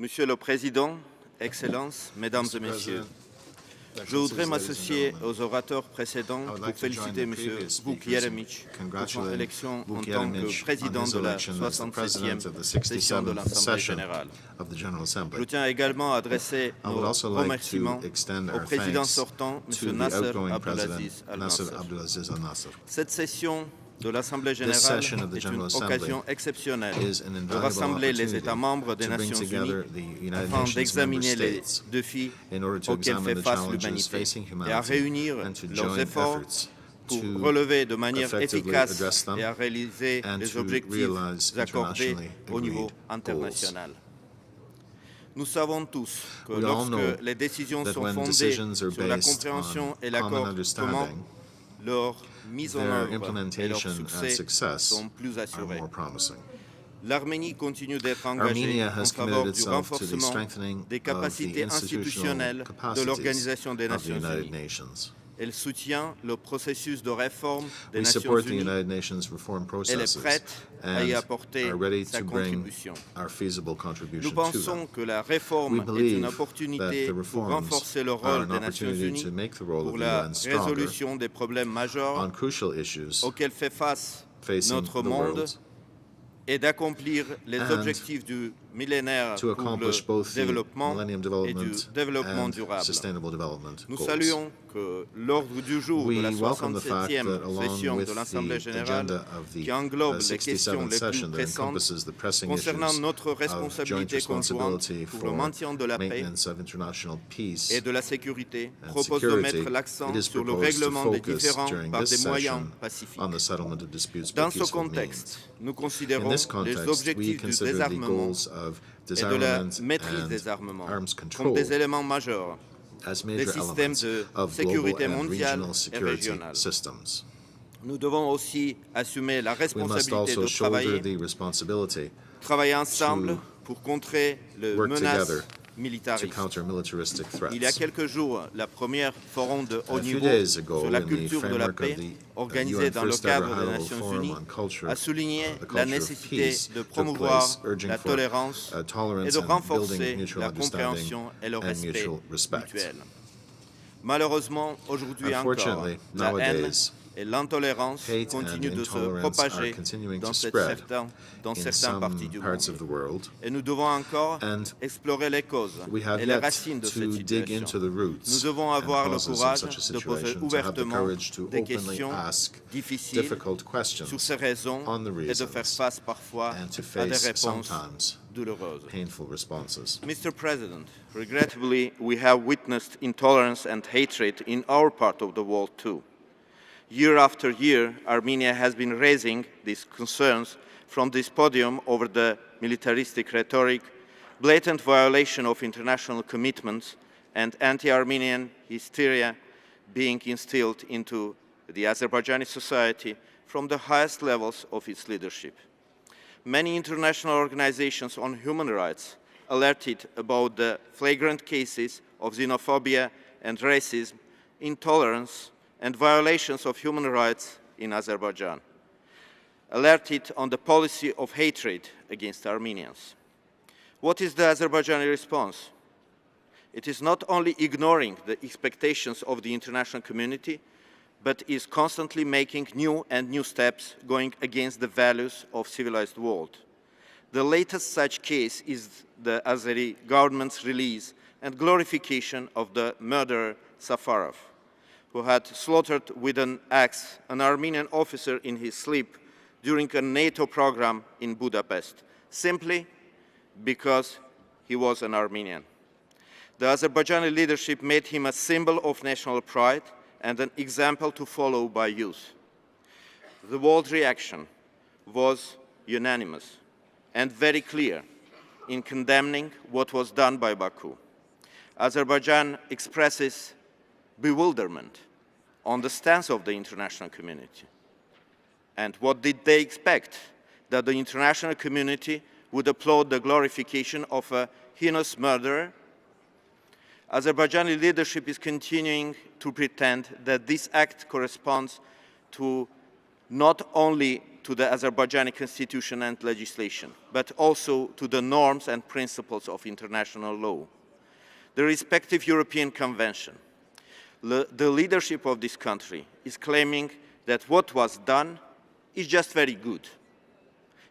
Monsieur le Président, Excellences, Mesdames et Messieurs, je voudrais m'associer aux orateurs précédents pour féliciter M. Vuk Jeremić pour son élection en tant que président de la 67e session de l'Assemblée générale. Je tiens également à adresser nos remerciements au président sortant, M. Nasser Abdelaziz Al-Nasser. Cette session de l'Assemblée générale est une occasion exceptionnelle de rassembler les États membres des Nations unies afin d'examiner les défis auxquels fait face l'humanité et à réunir leurs efforts pour relever de manière efficace et à réaliser les objectifs accordés au niveau international. Nous savons tous que lorsque les décisions sont fondées sur la compréhension et l'accord commun, leur mise en œuvre et leur succès sont plus assurés. L'Arménie continue d'être engagée en faveur du renforcement des capacités institutionnelles de l'Organisation des Nations Unies. Elle soutient le processus de réforme des Nations Unies. Elle est prête à y apporter sa contribution. Nous pensons que la réforme est une opportunité pour renforcer le rôle des Nations Unies pour la résolution des problèmes majeurs auxquels fait face notre monde et d'accomplir les objectifs du millénaire pour le développement et du développement durable. Nous saluons que l'ordre du jour de la 67e session de l'Assemblée générale, qui englobe les questions les plus pressantes concernant notre responsabilité conjointe pour le maintien de la paix et de la sécurité, propose de mettre l'accent sur le règlement des différends par des moyens pacifiques. Dans ce contexte, nous considérons les objectifs du désarmement et de la maîtrise des armements comme des éléments majeurs des systèmes de sécurité mondiale et régionale. Nous devons aussi assumer la responsabilité de travailler ensemble pour contrer les menaces militaristes. Il y a quelques jours, la première forum de haut niveau sur la culture de la paix, organisé dans le cadre des Nations Unies, a souligné la nécessité de promouvoir la tolérance et de renforcer la compréhension et le respect mutuel. Malheureusement, aujourd'hui encore, la haine et l'intolérance continuent de se propager dans certaines parties du monde. Et nous devons encore explorer les causes et les racines de cette situation. Nous devons avoir le courage de poser ouvertement des questions difficiles sur ces raisons et de faire face parfois à des réponses douloureuses. Mr. President, regrettably, we have witnessed intolerance and hatred in our part of the world too. Year after year, Armenia has been raising these concerns from this podium over the militaristic rhetoric, blatant violation of international commitments, and anti-Armenian hysteria being instilled into the Azerbaijani society from the highest levels of its leadership. Many international organizations on human rights alerted about the flagrant cases of xenophobia and racism, intolerance, and violations of human rights in Azerbaijan, alerted on the policy of hatred against Armenians. What is the Azerbaijani response? It is not only ignoring the expectations of the international community, but is constantly making new steps going against the values of civilized world. The latest such case is the Azeri government's release and glorification of the murderer Safarov, who had slaughtered with an axe an Armenian officer in his sleep during a NATO program in Budapest, simply because he was an Armenian. The Azerbaijani leadership made him a symbol of national pride and an example to follow by youth. The world reaction was unanimous and very clear in condemning what was done by Baku. Azerbaijan expresses bewilderment on the stance of the international community. And what did they expect? That the international community would applaud the glorification of a heinous murderer? Azerbaijani leadership is continuing to pretend that this act corresponds to not only to the Azerbaijani constitution and legislation, but also to the norms and principles of international law. The respective European Convention. The leadership of this country is claiming that what was done is just very good.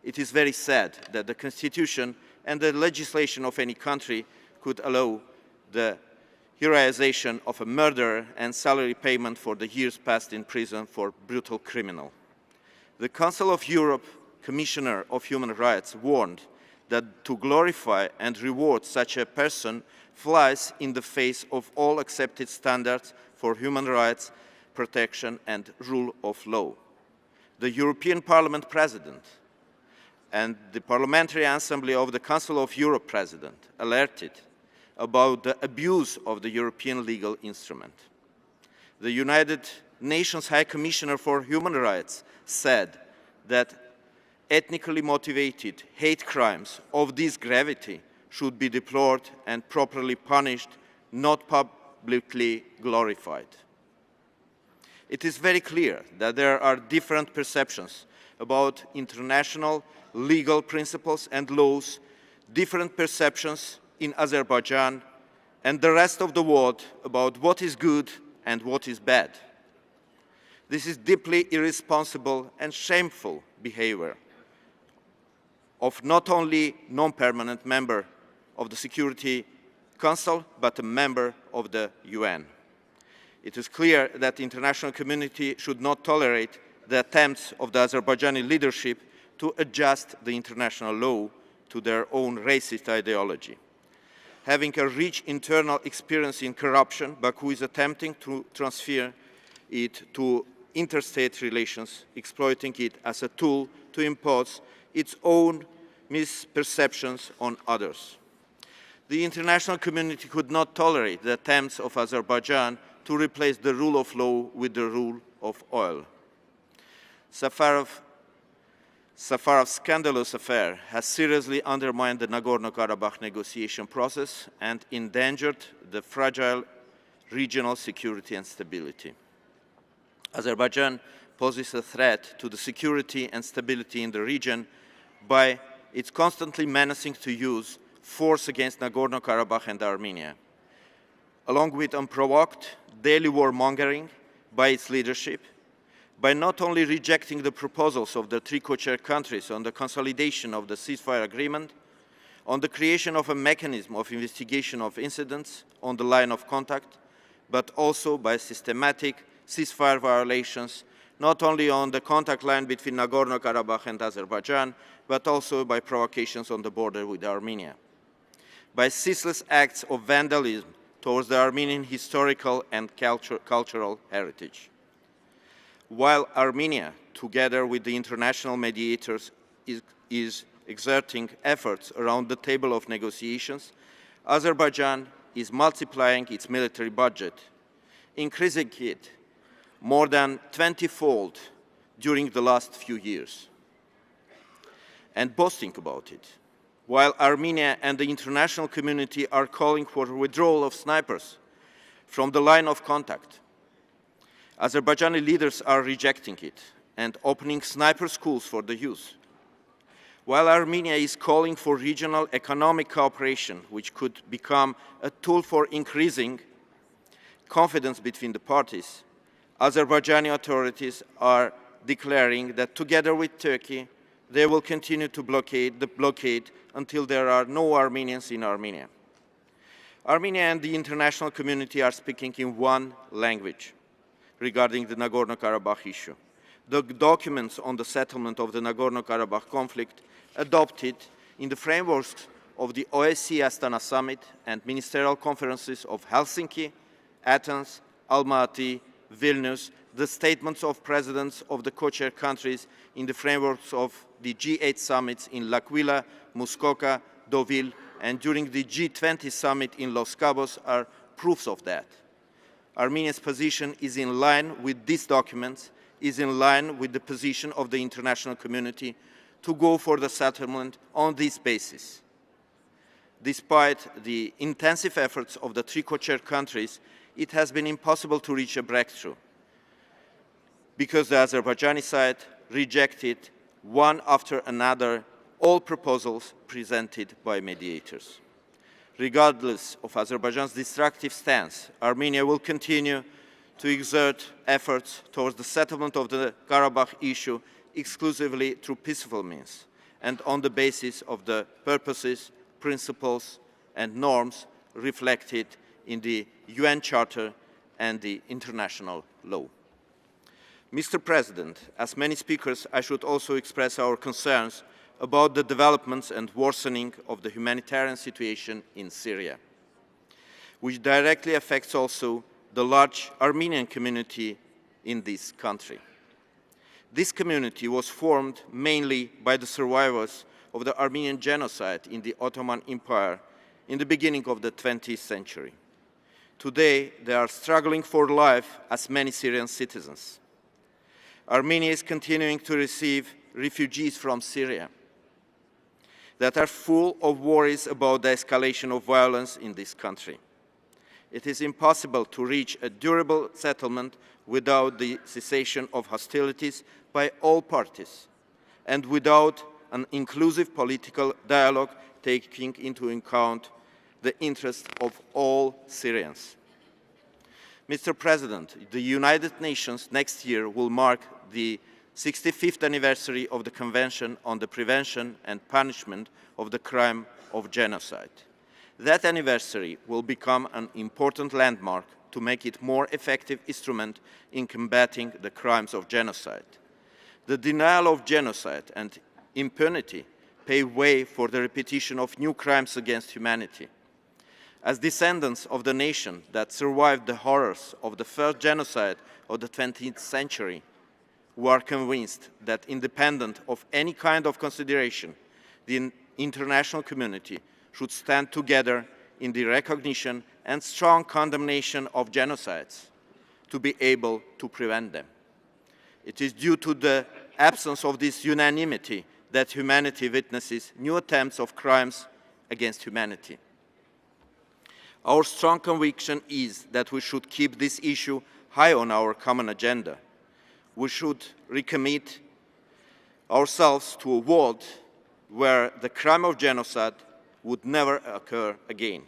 It is very sad that the constitution and the legislation of any country could allow the heroization of a murderer and salary payment for the years passed in prison for brutal criminal. The Council of Europe Commissioner of Human Rights warned that to glorify and reward such a person flies in the face of all accepted standards for human rights protection and rule of law. The European Parliament President and the Parliamentary Assembly of the Council of Europe President alerted about the abuse of the European legal instrument. The United Nations High Commissioner for Human Rights said that ethnically motivated hate crimes of this gravity should be deplored and properly punished, not publicly glorified. It is very clear that there are different perceptions about international legal principles and laws, different perceptions in Azerbaijan and the rest of the world about what is good and what is bad. This is deeply irresponsible and shameful behavior of not only non-permanent member of the Security Council, but a member of the UN. It is clear that the international community should not tolerate the attempts of the Azerbaijani leadership to adjust the international law to their own racist ideology. Having a rich internal experience in corruption, Baku is attempting to transfer it to interstate relations, exploiting it as a tool to impose its own misperceptions on others. The international community could not tolerate the attempts of Azerbaijan to replace the rule of law with the rule of oil. Safarov's scandalous affair has seriously undermined the Nagorno-Karabakh negotiation process and endangered the fragile regional security and stability. Azerbaijan poses a threat to the security and stability in the region by its constantly menacing to use force against Nagorno-Karabakh and Armenia, along with unprovoked daily warmongering by its leadership, by not only rejecting the proposals of the three co-chair countries on the consolidation of the ceasefire agreement, on the creation of a mechanism of investigation of incidents on the line of contact, but also by systematic ceasefire violations, not only on the contact line between Nagorno-Karabakh and Azerbaijan, but also by provocations on the border with Armenia, by ceaseless acts of vandalism towards the Armenian historical and cultural heritage. While Armenia, together with the international mediators, is exerting efforts around the table of negotiations, Azerbaijan is multiplying its military budget, increasing it more than 20-fold during the last few years, and boasting about it. While Armenia and the international community are calling for the withdrawal of snipers from the line of contact, Azerbaijani leaders are rejecting it and opening sniper schools for the youth. While Armenia is calling for regional economic cooperation, which could become a tool for increasing confidence between the parties, Azerbaijani authorities are declaring that together with Turkey, they will continue to blockade the blockade until there are no Armenians in Armenia. Armenia and the international community are speaking in one language regarding the Nagorno-Karabakh issue. The documents on the settlement of the Nagorno-Karabakh conflict adopted in the framework of the OSCE Astana Summit and ministerial conferences of Helsinki, Athens, Almaty, Vilnius, the statements of presidents of the co-chair countries in the frameworks of the G8 summits in L'Aquila, Muskoka, Deauville, and during the G20 summit in Los Cabos are proofs of that. Armenia's position is in line with these documents, is in line with the position of the international community to go for the settlement on this basis. Despite the intensive efforts of the three co-chair countries, it has been impossible to reach a breakthrough because the Azerbaijani side rejected one after another, all proposals presented by mediators. Regardless of Azerbaijan's destructive stance, Armenia will continue to exert efforts towards the settlement of the Karabakh issue exclusively through peaceful means and on the basis of the purposes, principles, and norms reflected in the UN Charter and the international law. Mr. President, as many speakers, I should also express our concerns about the developments and worsening of the humanitarian situation in Syria, which directly affects also the large Armenian community in this country. This community was formed mainly by the survivors of the Armenian genocide in the Ottoman Empire in the beginning of the 20th century. Today, they are struggling for life as many Syrian citizens. Armenia is continuing to receive refugees from Syria that are full of worries about the escalation of violence in this country. It is impossible to reach a durable settlement without the cessation of hostilities by all parties and without an inclusive political dialogue taking into account the interests of all Syrians. Mr. President, the United Nations next year will mark the 65th anniversary of the Convention on the Prevention and Punishment of the Crime of Genocide. That anniversary will become an important landmark to make it a more effective instrument in combating the crimes of genocide. The denial of genocide and impunity pave way for the repetition of new crimes against humanity. As descendants of the nation that survived the horrors of the first genocide of the 20th century, we are convinced that independent of any kind of consideration, the international community should stand together in the recognition and strong condemnation of genocides to be able to prevent them. It is due to the absence of this unanimity that humanity witnesses new attempts of crimes against humanity. Our strong conviction is that we should keep this issue high on our common agenda. We should recommit ourselves to a world where the crime of genocide would never occur again.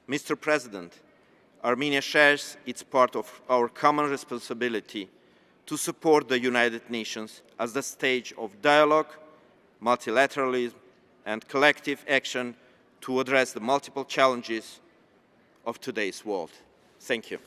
Mr. President, Armenia shares its part of our common responsibility to support the United Nations as the stage of dialogue, multilateralism, and collective action to address the multiple challenges of today's world. Thank you.